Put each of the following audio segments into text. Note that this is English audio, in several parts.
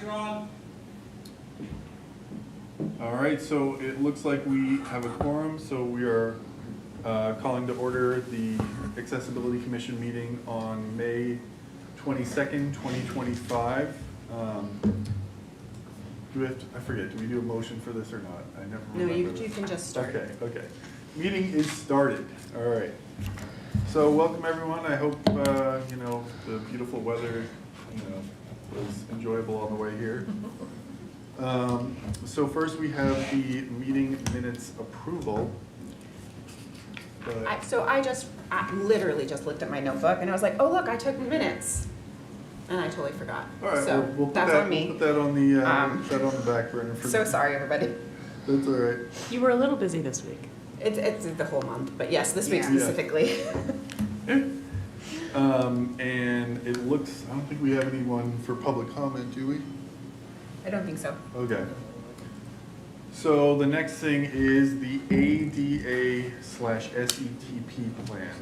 are on. All right, so it looks like we have a quorum, so we are calling to order the Accessibility Commission meeting on May 22nd, 2025. Do we have to, I forget, do we do a motion for this or not? I never remember. No, you can just start. Okay. Meeting is started. All right. So welcome everyone. I hope, the beautiful weather, was enjoyable on the way here. So first we have the meeting minutes approval. I literally just looked at my notebook and I was like, oh look, I took minutes. And I totally forgot. All right, So we'll put that's that, on me. We'll put that on the that on the back burner for So sorry, everybody. That's all right. You were a little busy this week. It's the whole month, but yes, this week Yeah. specifically. And it looks, I don't think we have anyone for public comment, do we? I don't think so. Okay. So the next thing is the ADA/SETP plan.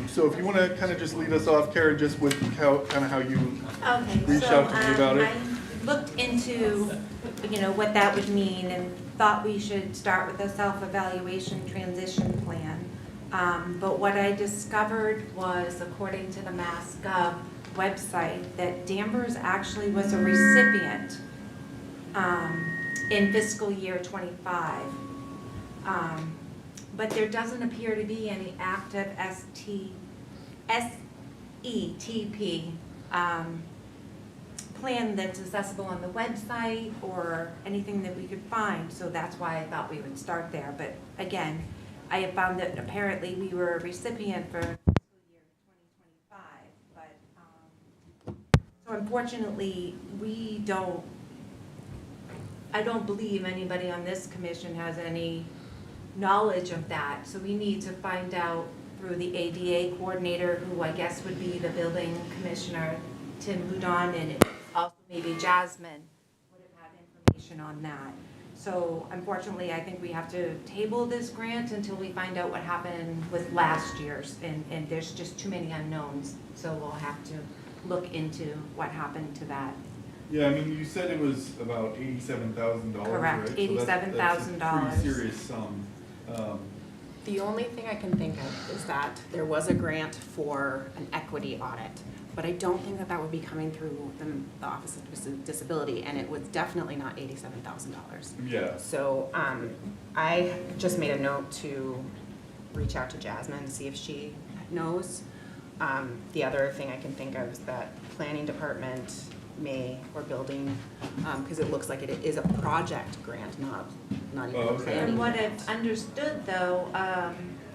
So if you want to kind of just lead us off, Karen, just with how you reached out to me about it. I looked into, what that would mean and thought we should start with a self-evaluation transition plan. But what I discovered was, according to the MassGov website, that Danvers actually was a recipient in fiscal year 25. But there doesn't appear to be any active SETP plan that's accessible on the website or anything that we could find. So that's why I thought we would start there. But again, I have found that apparently we were a recipient for fiscal year 2025. But so unfortunately, I don't believe anybody on this commission has any knowledge of that. So we need to find out through the ADA coordinator, who I guess would be the building commissioner, Tim Boudon, and also maybe Jasmine would have had information on that. So unfortunately, I think we have to table this grant until we find out what happened with last year's, and there's just too many unknowns. So we'll have to look into what happened to that. Yeah, I mean, you said it was about $87,000, Correct, right? $87,000. That's a pretty serious sum. The only thing I can think of is that there was a grant for an equity audit, but I don't think that would be coming through the Office of Disability, and it was definitely not $87,000. Yeah. So I just made a note to reach out to Jasmine to see if she knows. The other thing I can think of is that planning department or building, because it looks like it is a project grant, not even a planning. And what I've understood though,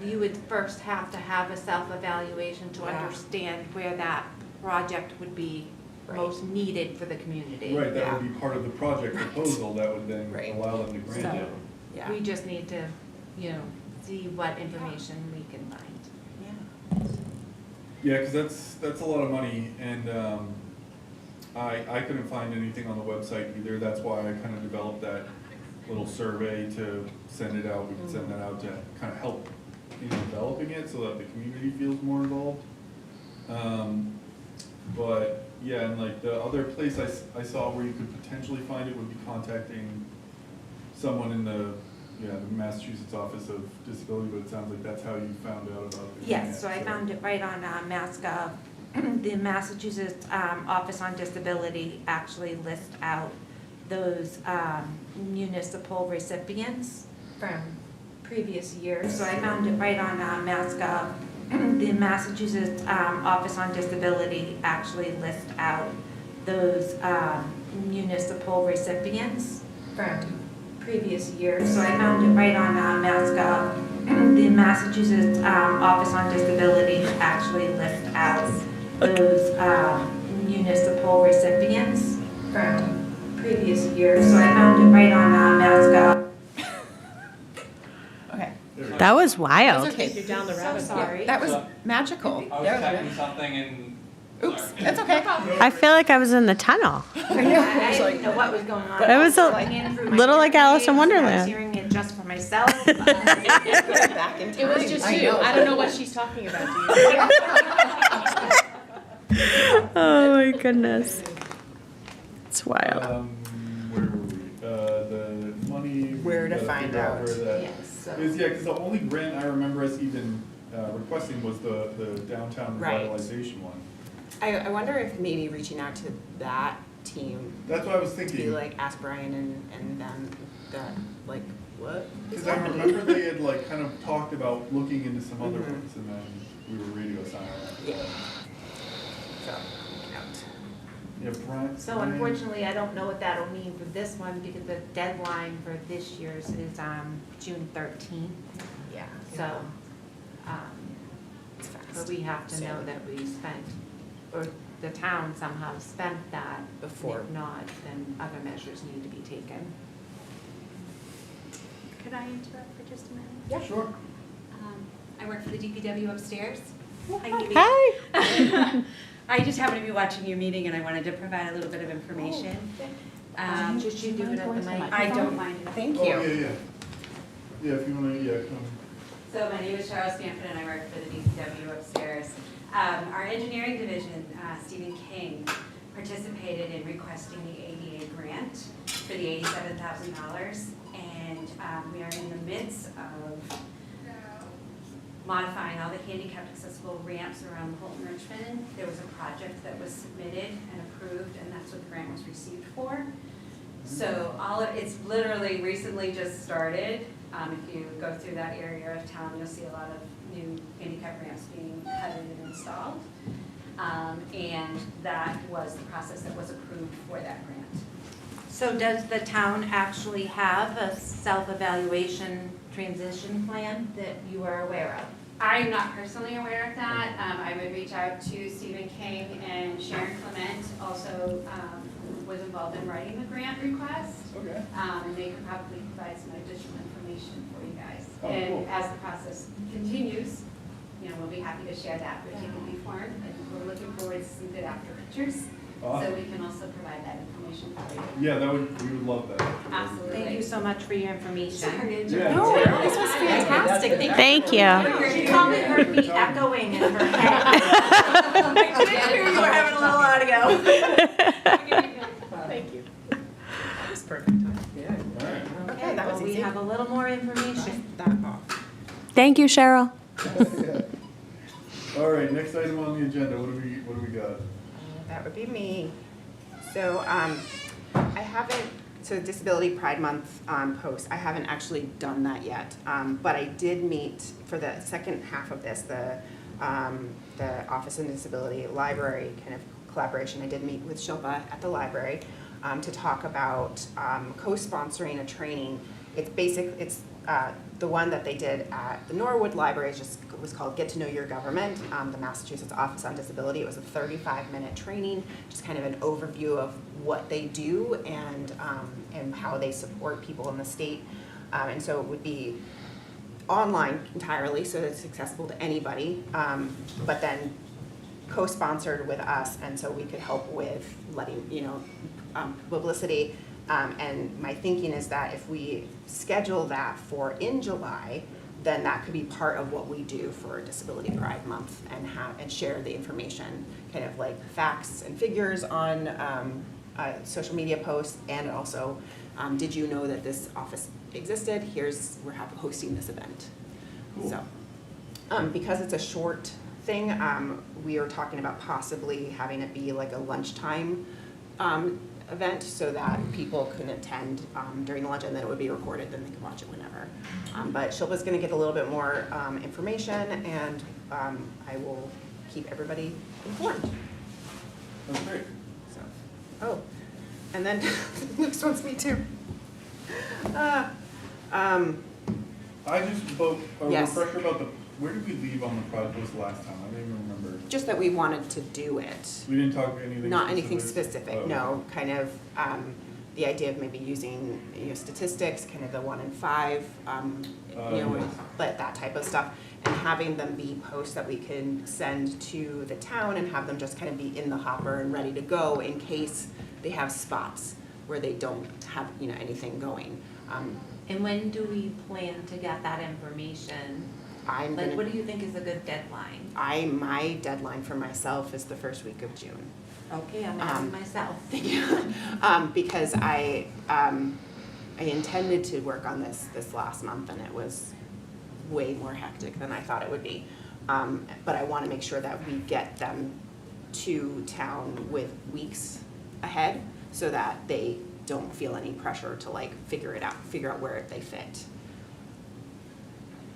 you would first have to have a self-evaluation to understand where that project would be most needed for the community. Right, that would be part of the project proposal that would then allow them to grant it. Yeah. We just need to, see what information we can find. Yeah, because that's a lot of money, and I couldn't find anything on the website either. That's why I kind of developed that little survey to send it out. We can send that out to kind of help in developing it so that the community feels more involved. But yeah, and like the other place I saw where you could potentially find it would be contacting someone in the Massachusetts Office of Disability, but it sounds like that's how you found out about it. Yes, so I found it right on MassGov. The Massachusetts Office on Disability actually lists out those municipal recipients from previous years. So I found it right on MassGov. The Massachusetts Office on Disability actually lists out those municipal recipients from previous years. So I found it right on MassGov. The Massachusetts Office on Disability actually lists out those municipal recipients from previous years. So I found it right on MassGov. Okay. That was wild. Okay. You're down the rabbit hole. Sorry. That was magical. I was checking something and. Oops, that's okay. I feel like I was in the tunnel. I didn't know what was going on. It was a little like Alice in I was Wonderland. hearing it just for myself. Back in time. It was just you. I don't know what she's talking about. Oh my goodness. It's wild. Where were we? The money. Where to we gotta find figure out. Where that Yes, so- is, yeah, because the only grant I remember us even requesting was the downtown Right. revitalization one. I wonder if maybe reaching out to that team, That's what I was to be thinking. like, ask Brian and them, that, like, what is Because I happening? remember they had like kind of talked about looking into some other Mhm. ones, and then we were radio silent. Yeah. So, out. Yeah, Brian. So Brian- unfortunately, I don't know what that'll mean for this one, because the deadline for this year's is June 13th. Yeah. So, It's fast. but we have to know that we spent, or the town somehow spent that. Before. If not, then other measures need to be taken. Could I interrupt for just a minute? Yeah. Sure. I work for the DPW upstairs. Hi, Katie. Hi. I just happened to be watching your meeting and I wanted to provide a little bit of information. Just you do it at the mic. I don't mind it. Thank Oh, you. yeah. Yeah, if you wanna, yeah, come. So my name is Cheryl Stanford and I work for the DPW upstairs. Our engineering division, Stephen King, participated in requesting the ADA grant for the $87,000. And we are in the midst of modifying all the handicapped accessible ramps around Holton Richmond. There was a project that was submitted and approved, and that's what the grant was received for. So it's literally recently just started. If you go through that area of town, you'll see a lot of new handicap ramps being cut in and installed. And that was the process that was approved for that grant. So does the town actually have a self-evaluation transition plan that you are aware of? I'm not personally aware of that. I would reach out to Stephen King, and Sharon Clement also was involved in writing the grant request. Okay. And they could probably provide some additional information for you guys. Oh, And cool. as the process continues, we'll be happy to share that with you before. And we're looking forward to some good after pictures, so Awesome. we can also provide that information for you. Yeah, we would love that. Absolutely. Thank you so much for your information. Yeah. No, this was fantastic. Thank you. She probably heard me echoing in her head. You were having a little audio. Thank you. That was perfect time. Yeah. All right. Okay, that was Well, we easy. have a little more information. That off. Thank you, Cheryl. All right, next item on the agenda, what do we got? That would be me. So, I haven't, so Disability Pride Month post, I haven't actually done that yet. But I did meet, for the second half of this, the Office on Disability Library kind of collaboration, I did meet with Shilpa at the library to talk about co-sponsoring a training. It's the one that they did at the Norwood Library was called Get to Know Your Government, the Massachusetts Office on Disability. It was a 35-minute training, just kind of an overview of what they do and how they support people in the state. And so it would be online entirely, so it's accessible to anybody, but then co-sponsored with us, and so we could help with letting, publicity. And my thinking is that if we schedule that for in July, then that could be part of what we do for Disability Pride Month and share the information, kind of like facts and figures on social media posts, and also, did you know that this office existed? We're hosting this event. Cool. So, because it's a short thing, we are talking about possibly having it be like a lunchtime event so that people can attend during lunch, and then it would be recorded, then they can watch it whenever. But Shilpa's gonna get a little bit more information, and I will keep everybody informed. That's great. So, oh, and then Luke's wants me to. I just spoke a Yes. refresher about where did we leave on the project last time? I don't even remember. Just that we wanted to do it. We didn't talk anything. Not anything specific, Oh. no, kind of, the idea of maybe using, statistics, kind of the 1 in 5, Yes. but that type of stuff. And having them be posts that we can send to the town and have them just kind of be in the hopper and ready to go in case they have spots where they don't have, anything going. And when do we plan to get that information? I'm Like, gonna, what do you think is a good deadline? my deadline for myself is the first week of June. Okay, I'm adding myself. Because I intended to work on this last month, and it was way more hectic than I thought it would be. But I want to make sure that we get them to town with weeks ahead, so that they don't feel any pressure to like figure out where they fit.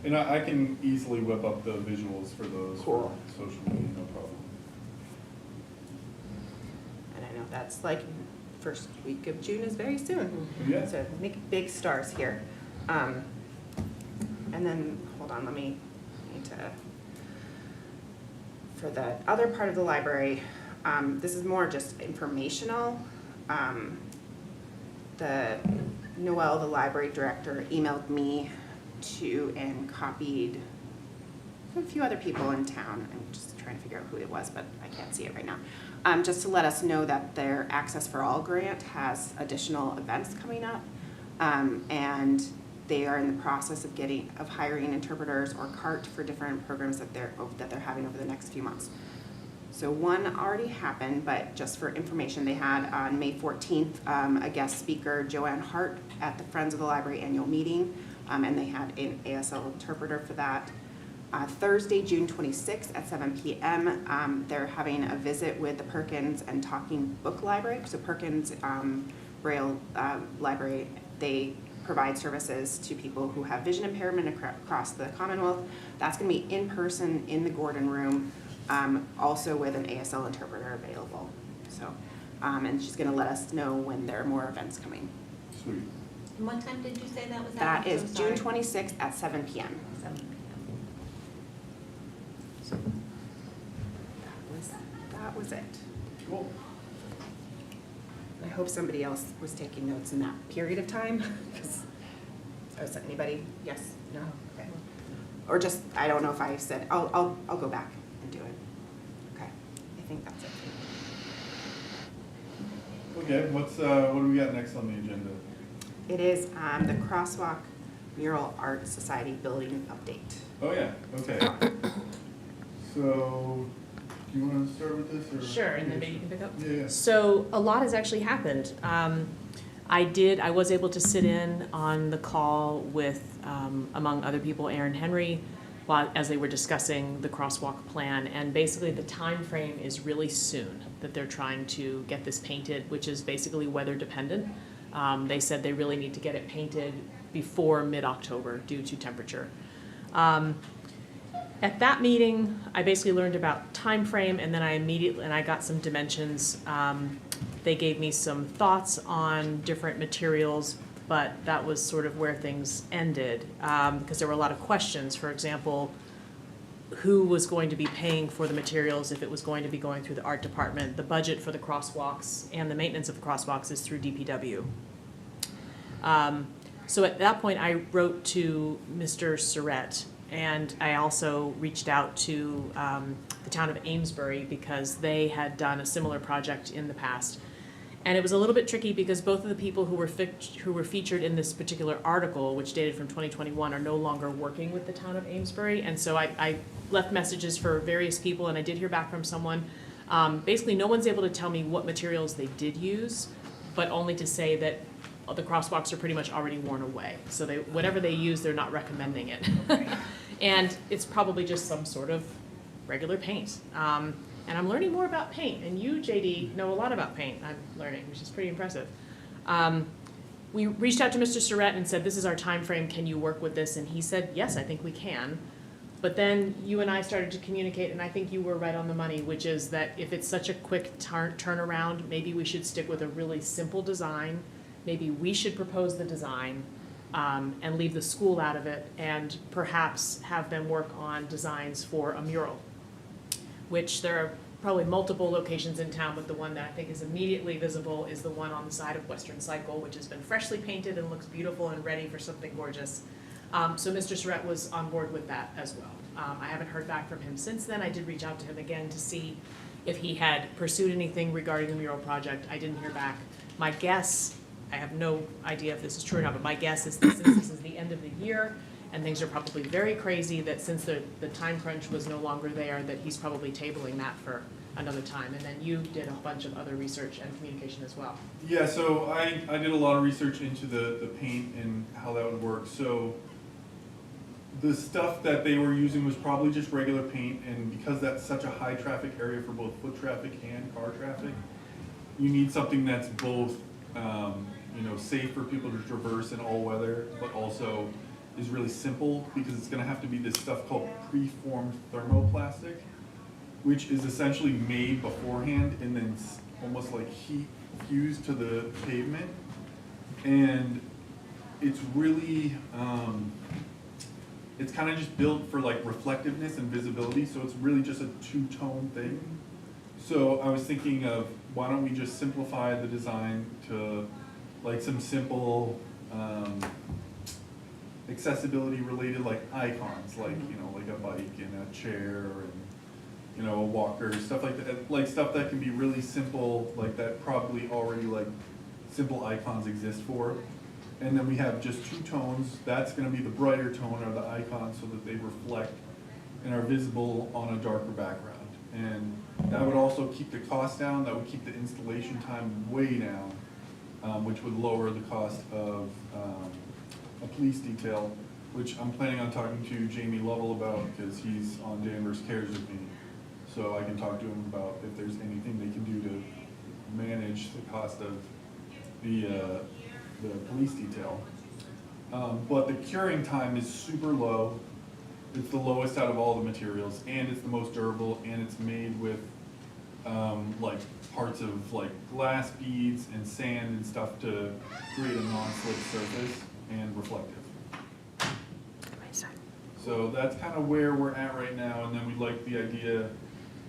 And I can easily whip up the visuals for those Cool. for social media, no problem. And I know that's like first week of June is very soon. Yeah. So make big stars here. And then, hold on, need to, for the other part of the library, this is more just informational. Noelle, the library director, emailed me and copied a few other people in town. I'm just trying to figure out who it was, but I can't see it right now. Just to let us know that their Access for All grant has additional events coming up. And they are in the process of hiring interpreters or CART for different programs that they're having over the next few months. So one already happened, but just for information, they had on May 14th a guest speaker, Joanne Hart, at the Friends of the Library annual meeting, and they had an ASL interpreter for that. Thursday, June 26th at 7 p.m., they're having a visit with the Perkins and Talking Book Library. So Perkins Braille Library, they provide services to people who have vision impairment across the Commonwealth. That's going to be in person in the Gordon Room, also with an ASL interpreter available. So, and she's going to let us know when there are more events coming. Sweet. And what time did you say that was at? That I'm is so June sorry. 26th at 7 p.m. 7 p.m. That was it. Cool. I hope somebody else was taking notes in that period of time. Anybody? Yes? No? Okay. Or just, I don't know if I said, I'll go back and do it. Okay. I think that's it. Okay, what do we got next on the agenda? It is the Crosswalk Mural Art Society building update. Oh, yeah, okay. So, do you want to start with this, or? Sure, and then maybe you can pick up. Yeah. So a lot has actually happened. I was able to sit in on the call with, among other people, Aaron Henry, as they were discussing the crosswalk plan. And basically the time frame is really soon that they're trying to get this painted, which is basically weather dependent. They said they really need to get it painted before mid-October due to temperature. At that meeting, I basically learned about time frame, and then I got some dimensions. They gave me some thoughts on different materials, but that was sort of where things ended, because there were a lot of questions. For example, who was going to be paying for the materials if it was going to be going through the art department? The budget for the crosswalks and the maintenance of the crosswalks is through DPW. So at that point, I wrote to Mr. Surratt, and I also reached out to the town of Amesbury because they had done a similar project in the past. And it was a little bit tricky because both of the people who were featured in this particular article, which dated from 2021, are no longer working with the town of Amesbury. And so I left messages for various people, and I did hear back from someone. Basically, no one's able to tell me what materials they did use, but only to say that the crosswalks are pretty much already worn away. So whatever they use, they're not recommending it. And it's probably just some sort of regular paint. And I'm learning more about paint, and you, JD, know a lot about paint, I'm learning, which is pretty impressive. We reached out to Mr. Surratt and said, this is our time frame, can you work with this? And he said, yes, I think we can. But then you and I started to communicate, and I think you were right on the money, which is that if it's such a quick turnaround, maybe we should stick with a really simple design. Maybe we should propose the design and leave the school out of it, and perhaps have them work on designs for a mural, which there are probably multiple locations in town, but the one that I think is immediately visible is the one on the side of Western Cycle, which has been freshly painted and looks beautiful and ready for something gorgeous. So Mr. Surratt was on board with that as well. I haven't heard back from him since then. I did reach out to him again to see if he had pursued anything regarding the mural project. I didn't hear back. My guess, I have no idea if this is true or not, but my guess is that since this is the end of the year and things are probably very crazy, that since the time crunch was no longer there, that he's probably tabling that for another time. And then you did a bunch of other research and communication as well. Yeah, so I did a lot of research into the paint and how that would work. So the stuff that they were using was probably just regular paint, and because that's such a high traffic area for both foot traffic and car traffic, you need something that's both, safe for people to traverse in all weather, but also is really simple, because it's gonna have to be this stuff called preformed thermoplastic, which is essentially made beforehand and then almost like heat fused to the pavement. And it's really, it's kind of just built for like reflectiveness and visibility, so it's really just a two-tone thing. So I was thinking of, why don't we just simplify the design to like some simple accessibility related like icons, like, like a bike and a chair and, a walker, stuff like that, like stuff that can be really simple, like that probably already like simple icons exist for. And then we have just two tones. That's gonna be the brighter tone or the icon, so that they reflect and are visible on a darker background. And that would also keep the cost down, that would keep the installation time way down, which would lower the cost of a police detail, which I'm planning on talking to Jamie Lovell about, because he's on Danvers Cares with me. So I can talk to him about if there's anything they can do to manage the cost of the police detail. But the curing time is super low. It's the lowest out of all the materials, and it's the most durable, and it's made with like parts of like glass beads and sand and stuff to create a non-slip surface and reflective. So that's kind of where we're at right now, and then we like the idea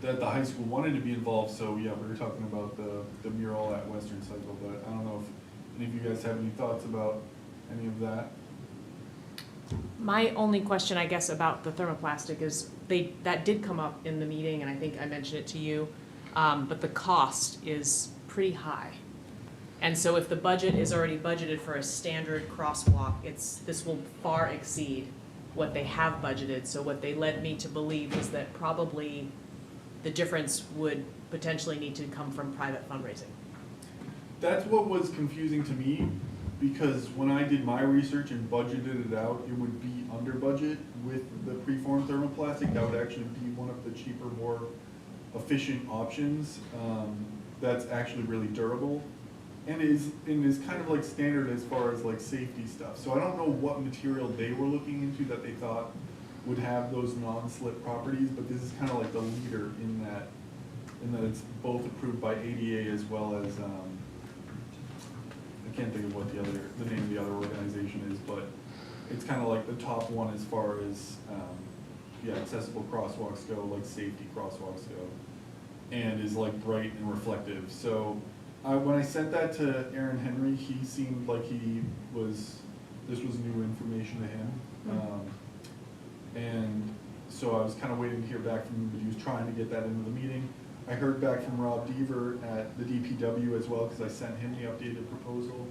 that the high school wanted to be involved, so yeah, we were talking about the mural at Western Cycle, but I don't know if any of you guys have any thoughts about any of that? My only question, I guess, about the thermoplastic is that did come up in the meeting, and I think I mentioned it to you, but the cost is pretty high. And so if the budget is already budgeted for a standard crosswalk, this will far exceed what they have budgeted. So what they led me to believe is that probably the difference would potentially need to come from private fundraising. That's what was confusing to me, because when I did my research and budgeted it out, it would be under budget with the preformed thermoplastic. That would actually be one of the cheaper, more efficient options. That's actually really durable, and is kind of like standard as far as like safety stuff. So I don't know what material they were looking into that they thought would have those non-slip properties, but this is kind of like the leader in that it's both approved by ADA as well as I can't think of what the name of the other organization is, but it's kind of like the top one as far as accessible crosswalks go, like safety crosswalks go, and is like bright and reflective. So when I sent that to Aaron Henry, he seemed like this was new information to him. And so I was kind of waiting to hear back from him, but he was trying to get that into the meeting. I heard back from Rob Deaver at the DPW as well, because I sent him the updated proposal.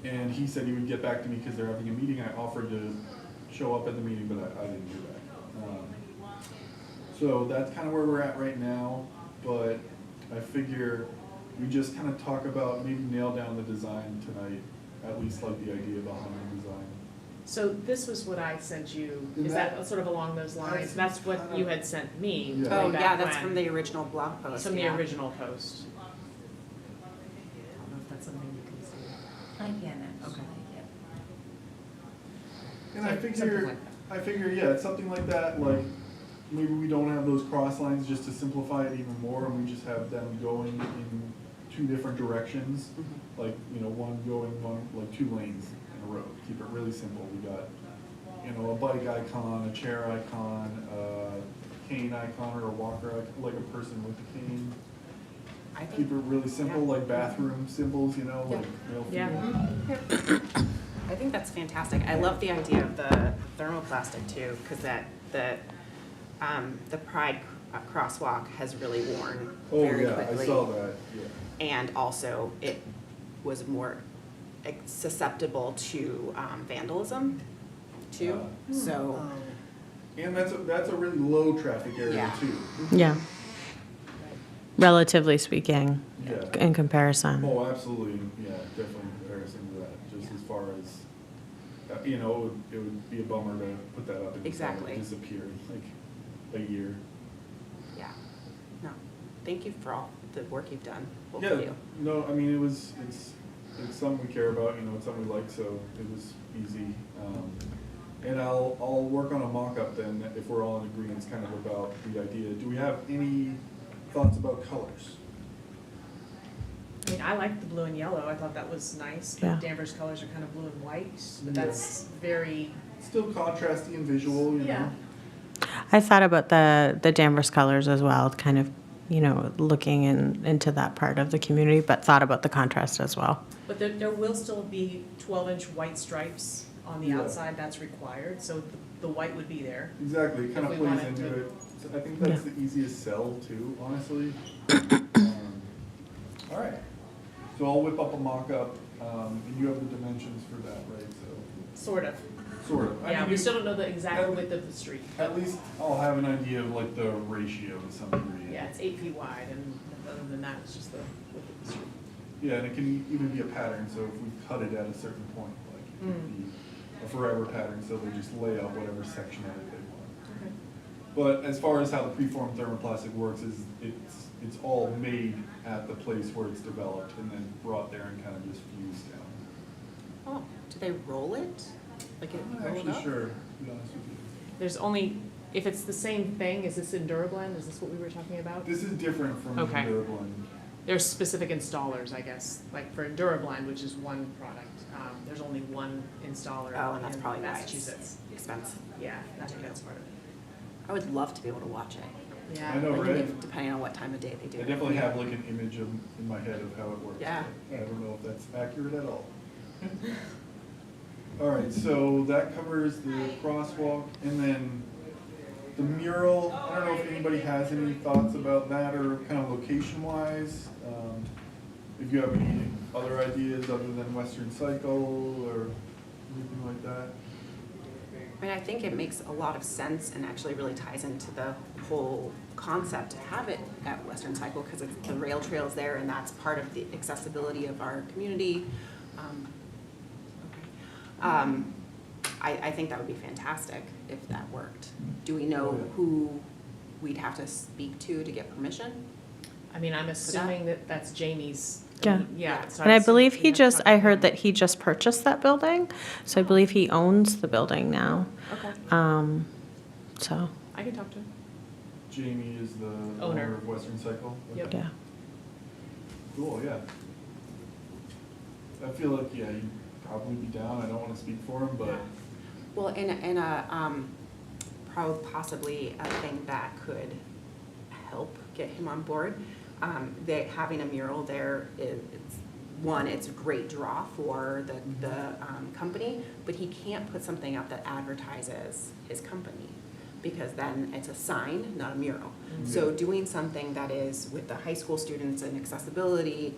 And he said he would get back to me because they're having a meeting. I offered to show up at the meeting, but I didn't hear back. So that's kind of where we're at right now, but I figure we just kind of talk about, maybe nail down the design tonight, at least like the idea behind the design. So this was what I sent you. And Is that sort of along those lines? That's what you had sent me. Yeah. Oh, way back yeah, that's when. from the original blog post. From the yeah. original post. I don't know if that's something you can see. I can actually, And I Something figure, like yeah, it's something like that, like, maybe we don't have those cross lines just to simplify it even more, and we just have them going in two different directions, like, one going like 2 lanes in a row, keep it really simple. We got, a bike icon, a chair icon, a cane icon, or a walker icon, like a person with a cane. I think, Keep it really simple, like bathroom symbols, like male, Yeah. female. I think that's fantastic. I love the idea of the thermoplastic too, because the Pride crosswalk has really worn Oh, very yeah, quickly. I saw that, yeah. And also it was more susceptible to vandalism too, so. And that's a really low traffic area Yeah. too. Yeah. relatively speaking, Yeah. in comparison. Oh, absolutely, yeah, definitely in comparison to that, just as far as, you know, it would be a bummer to put that up and just have Exactly. it disappear in like a year. Yeah, no, thank you for all the work you've done, both Yeah, of you. no, I mean, it's something we care about, you know, it's something we like, so it was easy. And I'll work on a mock-up then, if we're all in agreement, kind of about the idea. Do we have any thoughts about colors? I mean, I liked the blue and yellow, I thought that was nice. The Yeah. Danvers colors are kind of blue and white, but Yeah. that's very, Still contrasty and visual, you Yeah. know? I thought about the Danvers colors as well, kind of, you know, looking into that part of the community, but thought about the contrast as well. but there will still be 12-inch white stripes on the Yeah. outside, that's required, so the white would be there. Exactly, it kind If of we plays wanted into to- it. So I think that's Yeah. the easiest sell too, honestly. All right, so I'll whip up a mock-up, and you have the dimensions for that, right? Sort of. So, sort of. I Yeah, mean, we still don't know the exact width of the street. At least I'll have an idea of like the ratio to some degree. Yeah, it's 8 feet wide, and other than that, it's just the width of the street. Yeah, and it can even be a pattern, so if we cut it at a certain point, like it could be a forever pattern, so they just lay out whatever section of it they want. Okay. But as far as how the preformed thermoplastic works is it's all made at the place where it's developed and then brought there and kind of just fused down. Oh, do they roll it? Like it I'm not rolled actually up? sure, to be honest with you. There's only, if it's the same thing, is this in Durablend? Is this what we were talking about? This is different from the Okay. Durablend. There's specific installers, I guess, like for Durablend, which is one product, there's only one installer Oh, and that's in probably why Massachusetts. it's expensive. Yeah, I think that's part of it. I would love to be able to watch it. Yeah. I know, Like, right? depending on what time of day they do I it. definitely have like an image in my head of how it works. Yeah. but I don't know if that's accurate at all. All right, so that covers the crosswalk, and then the mural, I don't know if anybody has any thoughts about that or kind of location-wise. If you have any other ideas other than Western Cycle or anything like that. I mean, I think it makes a lot of sense and actually really ties into the whole concept to have it at Western Cycle because it's the rail trails there and that's part of the accessibility of our community. I think that would be fantastic if that worked. Do we know who we'd have to speak to get permission? I mean, I'm assuming that that's Jamie's. Yeah. Yeah. so And I'm I believe assuming he we have to I contact heard him. that he just purchased that building, so I believe he owns the building now. Okay. So, I can talk to him. Jamie is the Owner. owner of Western Cycle? Yep. Okay. yeah. Cool, yeah. I feel like, yeah, he'd probably be down, I don't wanna speak for him, but, Well, in a, possibly a thing that could help get him on board, having a mural there is, one, it's a great draw for the company, but he can't put something up that advertises his company, because then it's a sign, not a mural. So doing something that is with the high school students and accessibility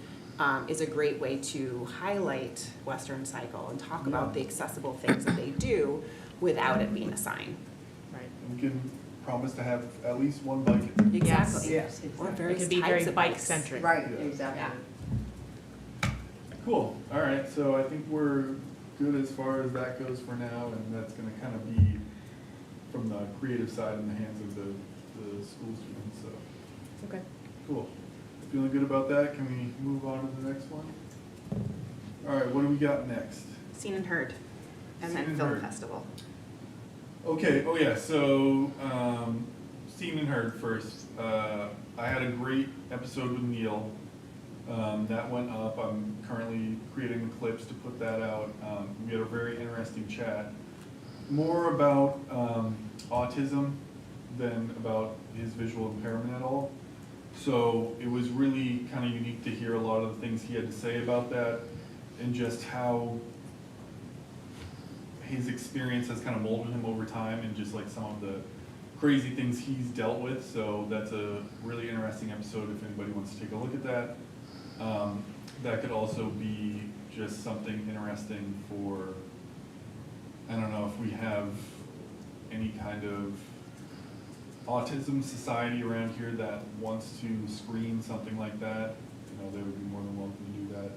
is a great way to highlight Western Cycle and talk about the accessible things that they do without it being a sign. Right. we can promise to have at least one bike. Exactly. Yes, Or exactly. It various could be types very of bikes. bike-centric. Right, Yeah. exactly. Cool, all right, so I think we're good as far as that goes for now, and that's gonna kind of be from the creative side in the hands of the school students, so, Okay. cool. Feeling good about that, can we move on to the next one? All right, what do we got next? Seen and heard, and Seen then and film heard. festival. Okay, oh yeah, so, seen and heard first. I had a great episode with Neil. That went up, I'm currently creating the clips to put that out. We had a very interesting chat, more about autism than about his visual impairment at all. So it was really kind of unique to hear a lot of the things he had to say about that and just how his experience has kind of molded him over time and just like some of the crazy things he's dealt with. So that's a really interesting episode if anybody wants to take a look at that. That could also be just something interesting for, I don't know if we have any kind of autism society around here that wants to screen something like that, you know, they would be more than welcome to do that.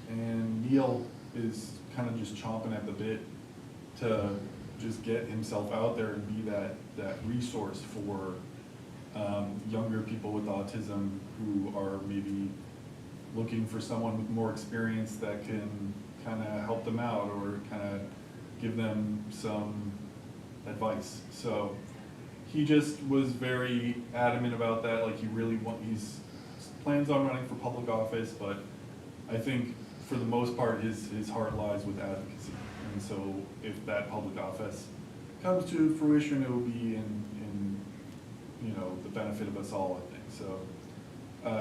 And Neil is kind of just chomping at the bit to just get himself out there and be that resource for younger people with autism who are maybe looking for someone with more experience that can kind of help them out or kind of give them some advice. So he just was very adamant about that. Like he's plans on running for public office, but I think for the most part his heart lies with advocacy. And so if that public office comes to fruition, it will be in you know, the benefit of us all, I think. So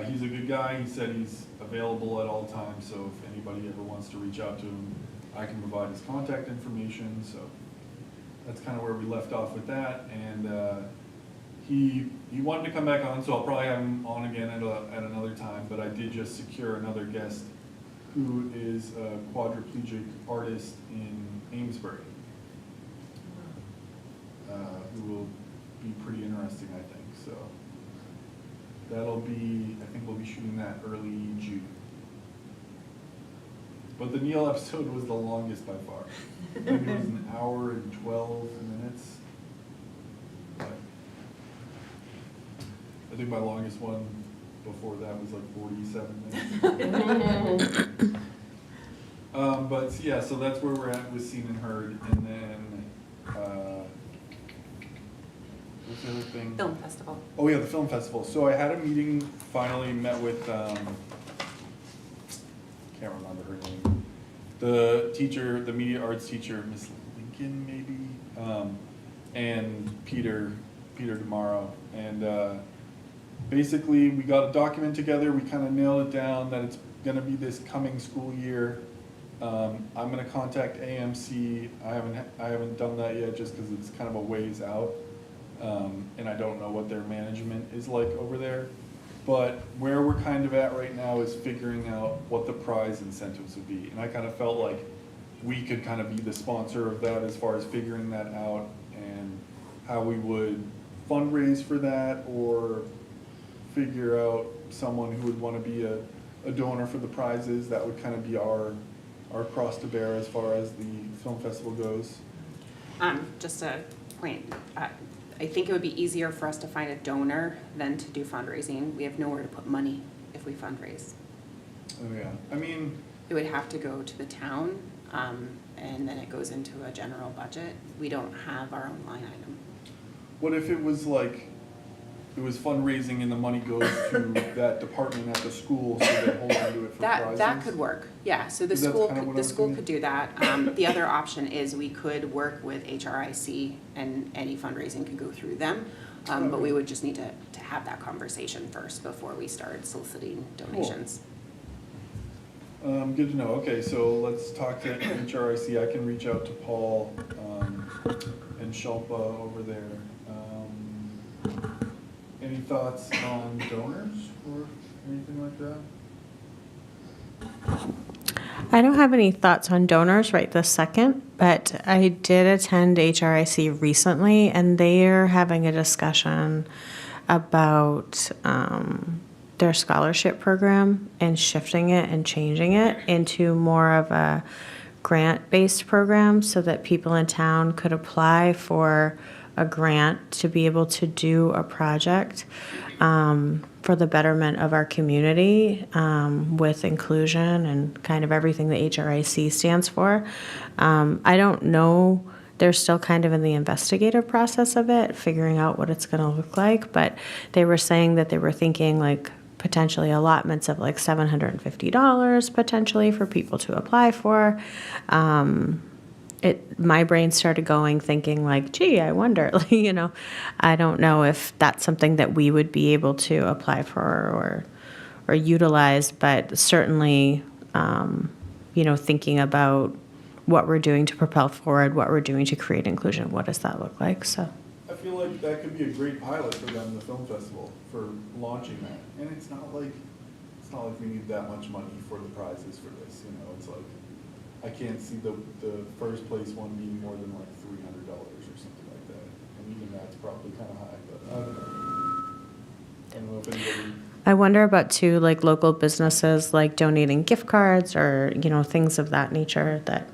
he's a good guy. He said he's available at all times, so if anybody ever wants to reach out to him, I can provide his contact information. So that's kind of where we left off with that. And he wanted to come back on, so I'll probably have him on again at another time, but I did just secure another guest who is a quadriplegic artist in Amesbury, who will be pretty interesting, I think. So that'll be, I think we'll be shooting that early June. But the Neil episode was the longest by far. I think it was an hour and 12 minutes. But I think my longest one before that was like 47 minutes. But yeah, so that's where we're at with Seen and Heard. And then, what's the other thing? Film festival. Oh yeah, the film festival. So I had a meeting, finally met with, can't remember her name. The teacher, the media arts teacher, Miss Lincoln maybe, and Peter tomorrow. And basically we got a document together, we kind of nailed it down that it's gonna be this coming school year. I'm gonna contact AMC. I haven't done that yet just because it's kind of a ways out. And I don't know what their management is like over there. But where we're kind of at right now is figuring out what the prize incentives would be. And I kind of felt like we could kind of be the sponsor of that as far as figuring that out and how we would fundraise for that or figure out someone who would want to be a donor for the prizes. That would kind of be our cross to bear as far as the film festival goes. Just a point, I think it would be easier for us to find a donor than to do fundraising. We have nowhere to put money if we fundraise. Oh yeah, I mean, It would have to go to the town, and then it goes into a general budget. We don't have our own line item. what if it was like, it was fundraising and the money goes to that department at the school so they hold on to it for prizes? That could work, yeah, so the That's school, kind of what I the was school thinking. could do that. The other option is we could work with HRIC and any fundraising could go through them. But we would just need to have that conversation first before we start soliciting donations. Good to know. Okay, so let's talk to HRIC. I can reach out to Paul and Shilpa over there. Any thoughts on donors or anything like that? I don't have any thoughts on donors right this second, but I did attend HRIC recently, and they're having a discussion about their scholarship program and shifting it and changing it into more of a grant-based program so that people in town could apply for a grant to be able to do a project for the betterment of our community with inclusion and kind of everything that HRIC stands for. I don't know, they're still kind of in the investigative process of it, figuring out what it's going to look like, but they were saying that they were thinking like potentially allotments of like $750 potentially for people to apply for. My brain started going thinking like, gee, I wonder, you know, I don't know if that's something that we would be able to apply for or utilize, but certainly, you know, thinking about what we're doing to propel forward, what we're doing to create inclusion, what does that look like? So I feel like that could be a great pilot for them, the film festival, for launching that. And it's not like we need that much money for the prizes for this, you know, it's like, I can't see the first place one being more than like $300 or something like that. even that's probably kind of high, but I don't know. I don't know if anybody, I wonder about too, like local businesses, like donating gift cards or, you know, things of that nature that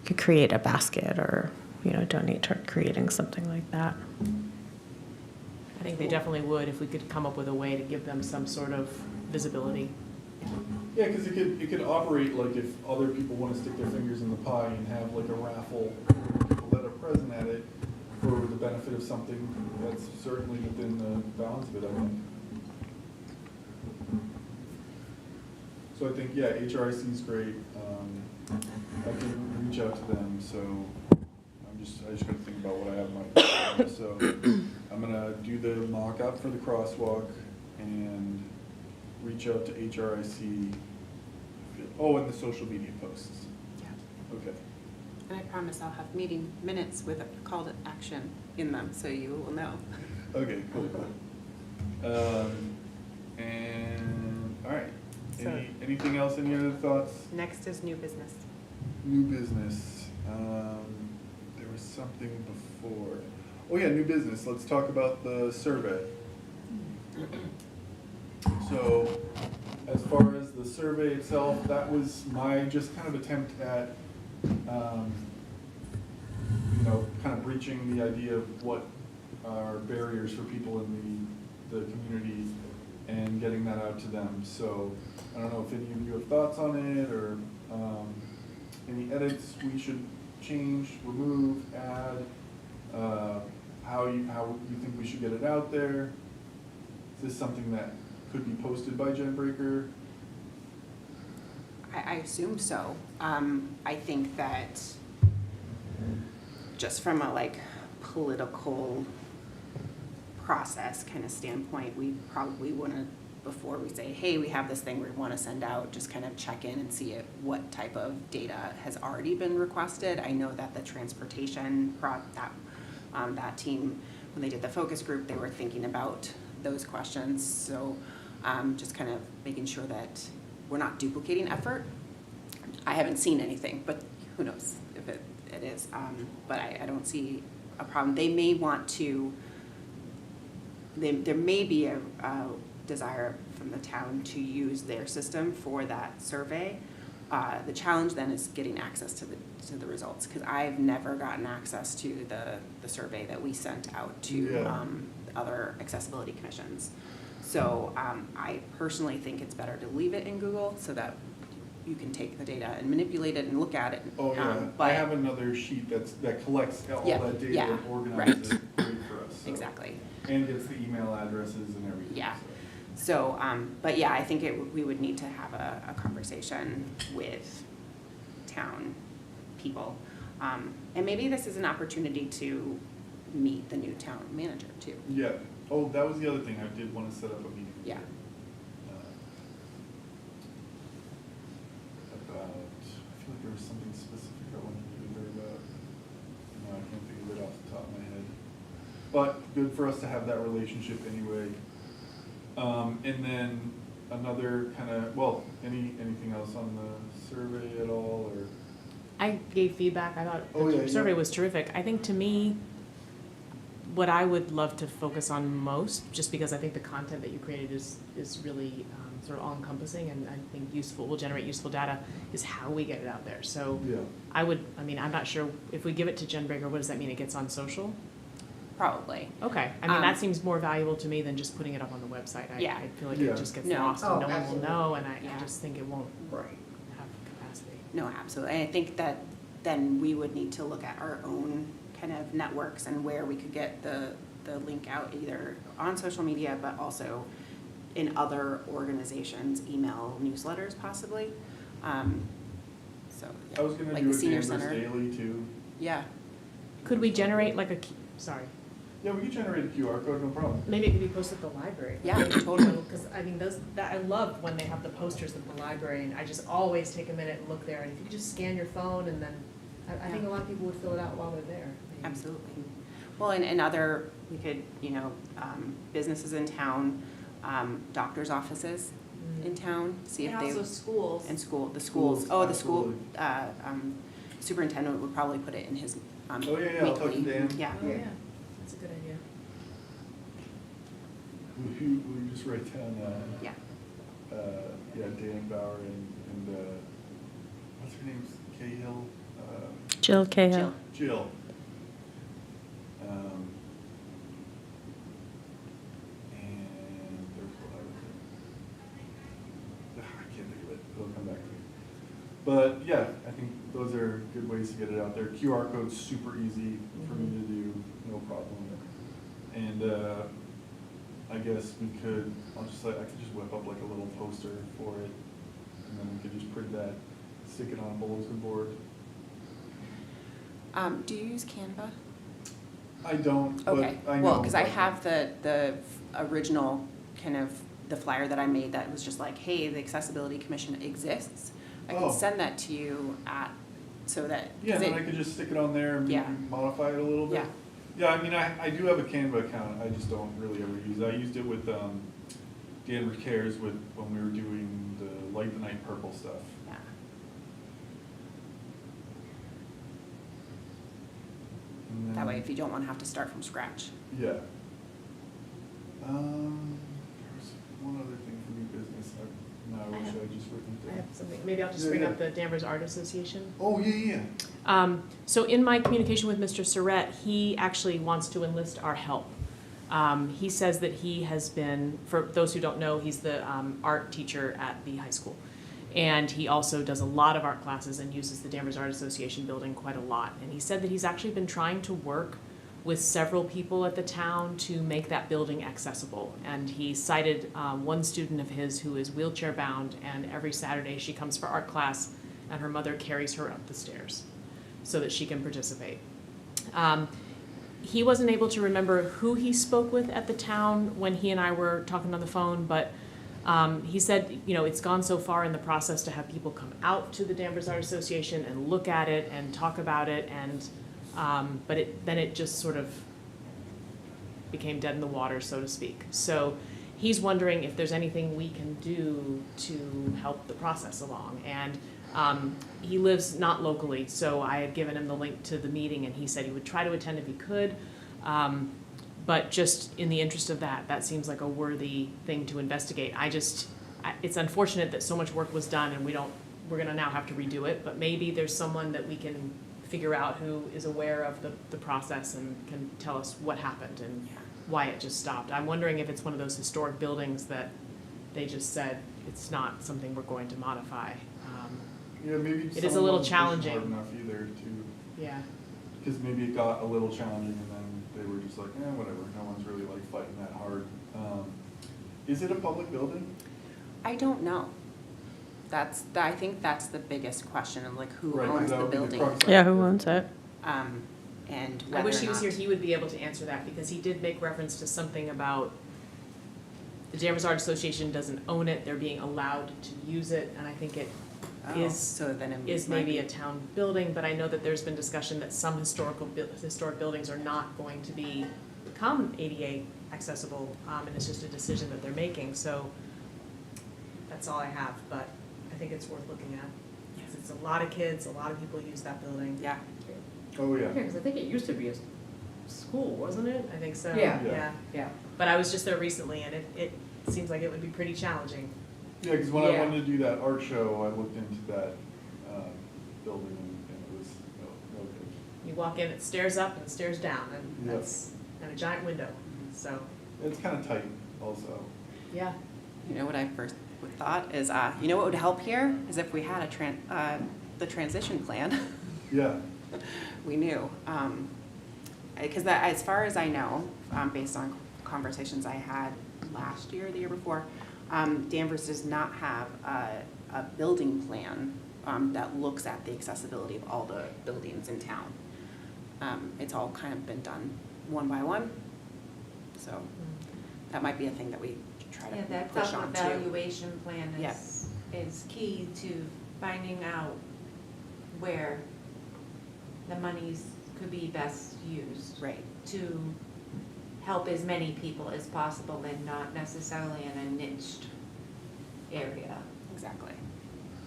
could create a basket or, you know, donate to creating something like that. I think they definitely would if we could come up with a way to give them some sort of visibility. yeah, because it could operate like if other people want to stick their fingers in the pie and have like a raffle for people that are present at it for the benefit of something that's certainly within the bounds of it, I think. So I think, yeah, HRIC is great. I can reach out to them, so I just gotta think about what I have in my, so I'm gonna do the mock-up for the crosswalk and reach out to HRIC. Oh, and the social media posts. Yeah. Okay. And I promise I'll have meeting minutes with a call to action in them, so you will know. Okay, cool. And, all right. Anything else, any other thoughts? Next is new business. New business. There was something before. Oh yeah, new business. Let's talk about the survey. So, as far as the survey itself, that was my just kind of attempt at, you know, kind of breaching the idea of what are barriers for people in the community and getting that out to them. So, I don't know if any of you have thoughts on it or any edits we should change, remove, add, how you think we should get it out there. Is this something that could be posted by Jen Breaker? I assume so. I think that just from a like political process kind of standpoint, we probably want to, before we say, hey, we have this thing we want to send out, just kind of check in and see what type of data has already been requested. I know that the transportation, that team, when they did the focus group, they were thinking about those questions. So just kind of making sure that we're not duplicating effort. I haven't seen anything, but who knows if it is. But I don't see a problem. They may want to, there may be a desire from the town to use their system for that survey. The challenge then is getting access to the results, because I've never gotten access to the survey that we sent out to other accessibility commissions. So I personally think it's better to leave it in Google so that you can take the data and manipulate it and look at it. Oh yeah, But I have another sheet that collects all Yeah, that data yeah, and organizes right. it great for us. So. Exactly. And gets the email addresses and everything. Yeah. So. So, but yeah, I think we would need to have a conversation with town people. And maybe this is an opportunity to meet the new town manager too. Yeah. Oh, that was the other thing. I did want to set up a meeting. Yeah. About, I feel like there was something specific I wanted to do there about. No, I can't think of it off the top of my head. But good for us to have that relationship anyway. And then another kind of, well, anything else on the survey at all, or? I gave feedback. I thought Oh, yeah, the survey yeah. was terrific. I think to me, what I would love to focus on most, just because I think the content that you created is really sort of all-encompassing and I think will generate useful data, is how we get it out there. So Yeah. I'm not sure, if we give it to Jen Breaker, what does that mean? It gets on social? Probably. Okay. That seems more valuable to me than just putting it up on the website. Yeah. I feel like Yeah. it just gets No. lost and Oh, no one will absolutely. know, and I Yeah. just think it won't Right. have capacity. No, absolutely. And I think that then we would need to look at our own kind of networks and where we could get the link out, either on social media, but also in other organizations, email newsletters possibly. So, yeah. I was gonna Like do the a senior Danvers center. daily too. Yeah, Could we generate like sorry, Yeah, we can generate a QR code, no problem. maybe it could be posted at the library? Yeah, totally. Because I mean, I love when they have the posters at the library, and I just always take a minute and look there, and if you could just scan your phone and then, I think a lot of people would fill it out while they're there. Maybe. absolutely. Well, and other, we could, businesses in town, doctor's offices in town, see if And they. also schools. And the schools, Schools, the school, absolutely. superintendent would probably put it in his, Oh, yeah, I'll talk to weekly, Dan. yeah. Oh, yeah. That's a good idea. Will you just write down, Yeah. yeah, Dan Bauer and, what's her name, Cahill? Jill Cahill. Jill. And there's what I was I can't think of it, it'll come back to me. But yeah, I think those are good ways to get it out there. QR code's super easy for me to do, no problem. And I guess we could, I could just whip up like a little poster for it, and then we could just print that, stick it on a bulletin board. Do you use Canva? I don't, but Okay, I know. well, because I have the original kind of, the flyer that I made that was just like, hey, the Accessibility Commission exists. I can Oh. send that to you so that. Yeah, 'cause then it- I could just stick it on there and maybe Yeah. modify it a little bit. Yeah. Yeah, I mean, I do have a Canva account, I just don't really ever use it. I used it with Danvers Cares when we were doing the Light the Night Purple stuff. Yeah. And That way, then- if you don't want to have to start from scratch. Yeah. There's one other thing for new business, I wish I just written it I down. have something, maybe I'll just Yeah, bring yeah. up the Danvers Art Association. Oh, yeah. So in my communication with Mr. Surratt, he actually wants to enlist our help. He says that he has been, for those who don't know, he's the art teacher at the high school. And he also does a lot of art classes and uses the Danvers Art Association building quite a lot. And he said that he's actually been trying to work with several people at the town to make that building accessible. And he cited one student of his who is wheelchair bound, and every Saturday she comes for art class and her mother carries her up the stairs so that she can participate. He wasn't able to remember who he spoke with at the town when he and I were talking on the phone, but he said, you know, it's gone so far in the process to have people come out to the Danvers Art Association and look at it and talk about it, and but then it just sort of became dead in the water, so to speak. So he's wondering if there's anything we can do to help the process along. And he lives not locally, so I had given him the link to the meeting, and he said he would try to attend if he could. But just in the interest of that seems like a worthy thing to investigate. It's unfortunate that so much work was done and we're gonna now have to redo it, but maybe there's someone that we can figure out who is aware of the process and can tell us what happened and why it just stopped. I'm wondering if it's one of those historic buildings that they just said, it's not something we're going to modify. Yeah, maybe It is a someone little wasn't pushing challenging. hard enough either to, Yeah. because maybe it got a little challenging and then they were just like, whatever, no one's really like fighting that hard. Is it a public building? I don't know. I think that's the biggest question of like who Right, 'cause owns that the would be the building. crux of Yeah, it. who owns it? And I whether wish or he was not- here, he would be able to answer that, because he did make reference to something about the Danvers Art Association doesn't own it, they're being allowed to use it, and I think it Oh, is so then it is might maybe be- a town building, but I know that there's been discussion that some historic buildings are not going to become ADA accessible, and it's just a decision that they're making, so that's all I have, but I think it's worth looking at. 'Cause it's a lot of kids, a lot of people use that building. Yeah. Oh, yeah. Because I think it used to be a school, wasn't it? I think so, Yeah. yeah. Yeah. But I was just there recently, and it seems like it would be pretty challenging. Yeah, because when I Yeah. wanted to do that art show, I looked into that building and it was, no good. You walk in, it stairs up and stairs down, and Yep. that's, and a giant window, so, It's kind of tight also. yeah. You know what I first thought is, you know what would help here is if we had the transition plan. Yeah. We knew, because as far as I know, based on conversations I had last year, the year before, Danvers does not have a building plan that looks at the accessibility of all the buildings in town. It's all kind of been done one by one, so that might be a thing that we try Yeah, to that push on too. self-evaluation plan Yeah. is key to finding out where the monies could be best used Right. to help as many people as possible and not necessarily in a niched area. Exactly.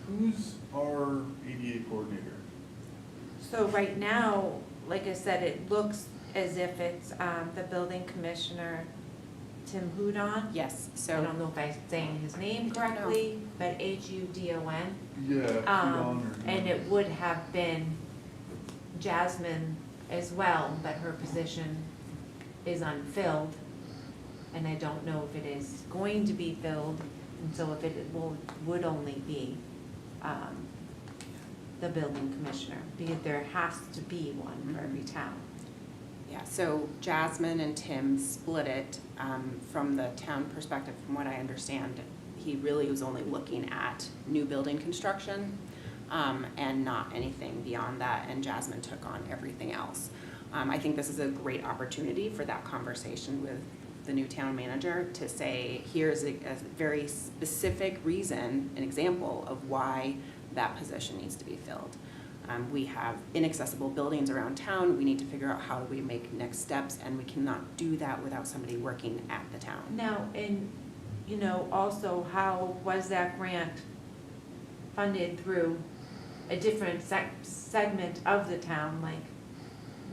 Who's our ADA coordinator? So right now, like I said, it looks, as if it's the building commissioner, Tim Hudon. Yes, I so, don't know if I'm saying his name correctly, but Hudon. Yeah. And it would have been Jasmine as well, but her position is unfilled. And I don't know if it is going to be filled, and so if it would only be the building commissioner, because there has to be one for every town. yeah, so Jasmine and Tim split it from the town perspective, from what I understand. He really was only looking at new building construction and not anything beyond that, and Jasmine took on everything else. I think this is a great opportunity for that conversation with the new town manager to say, here's a very specific reason, an example of why that position needs to be filled. We have inaccessible buildings around town. We need to figure out how do we make next steps, and we cannot do that without somebody working at the town. Now, and, you know, also, how was that grant funded through a different segment of the town, like,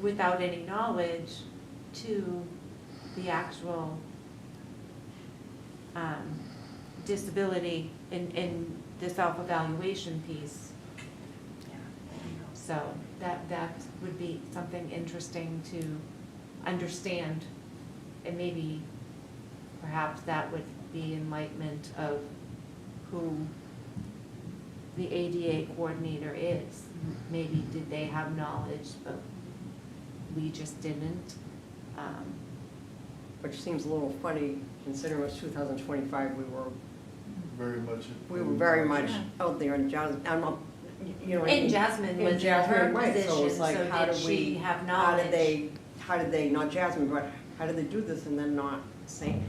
without any knowledge to the actual disability in the self-evaluation piece? So that would be something interesting to understand, and maybe perhaps that would be enlightenment of who the ADA coordinator is. Maybe did they have knowledge, but we just didn't. Which seems a little funny considering it was 2025, we were very much out there in Jasmine, you know. And Jasmine was in her right, position, it's like, so how did do she we- have How knowledge? did they, not Jasmine, but how did they do this and then not say?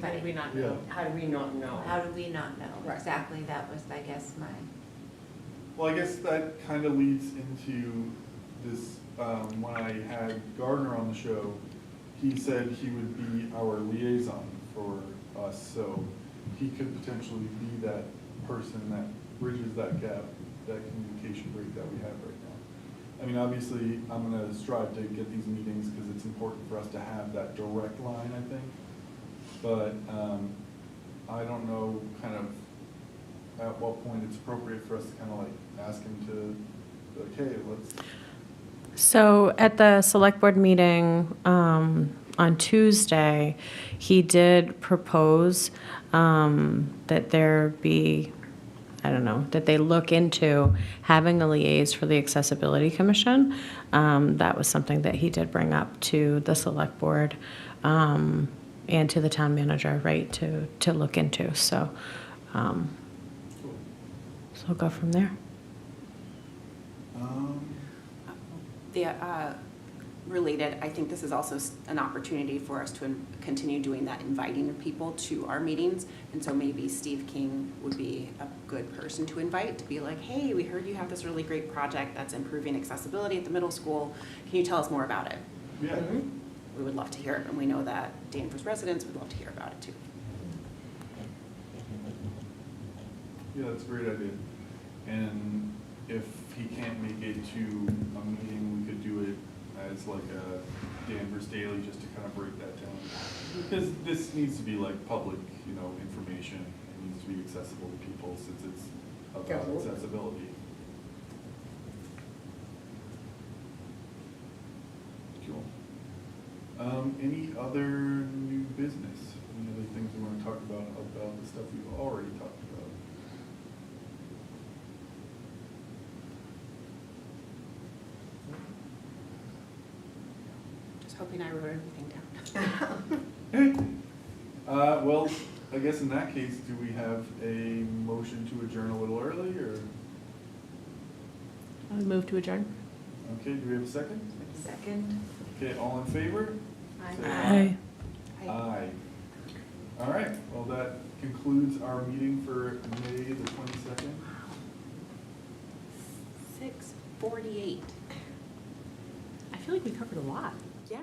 How did we not Yeah. know? How do we not know? How do we not know? Right. Exactly, that was, I guess, my, Well, I guess that kind of leads into this, when I had Gardner on the show, he said he would be our liaison for us, so he could potentially be that person that bridges that gap, that communication break that we have right now. I mean, obviously, I'm gonna strive to get these meetings because it's important for us to have that direct line, I think. But, I don't know kind of at what point it's appropriate for us to kind of like ask him to, like, hey, let's. So at the select board meeting on Tuesday, he did propose that there be, I don't know, that they look into having a liaise for the Accessibility Commission. That was something that he did bring up to the select board and to the town manager, right, to look into. So, so we'll go from there. Related, I think this is also an opportunity for us to continue doing that, inviting people to our meetings. And so maybe Steve King would be a good person to invite, to be like, hey, we heard you have this really great project that's improving accessibility at the middle school. Can you tell us more about it? Yeah. We would love to hear it, and we know that Danvers residents would love to hear about it too. Yeah, that's a great idea. And if he can't make it to a meeting, we could do it as like a Danvers Daily, just to kind of break that down. Because this needs to be like public, you know, information. It needs to be accessible to people since it's about Absolutely. accessibility. Cool. Any other new business? Any other things we want to talk about the stuff we've already talked about? Just hoping I wrote everything down. Well, I guess in that case, do we have a motion to adjourn a little early, or? I would move to adjourn. Okay, do we have a second? second. Okay, all in favor? Say Aye. Aye. All right, well, that concludes our meeting for May the 22nd. 6:48. I feel like we covered a lot. Yeah.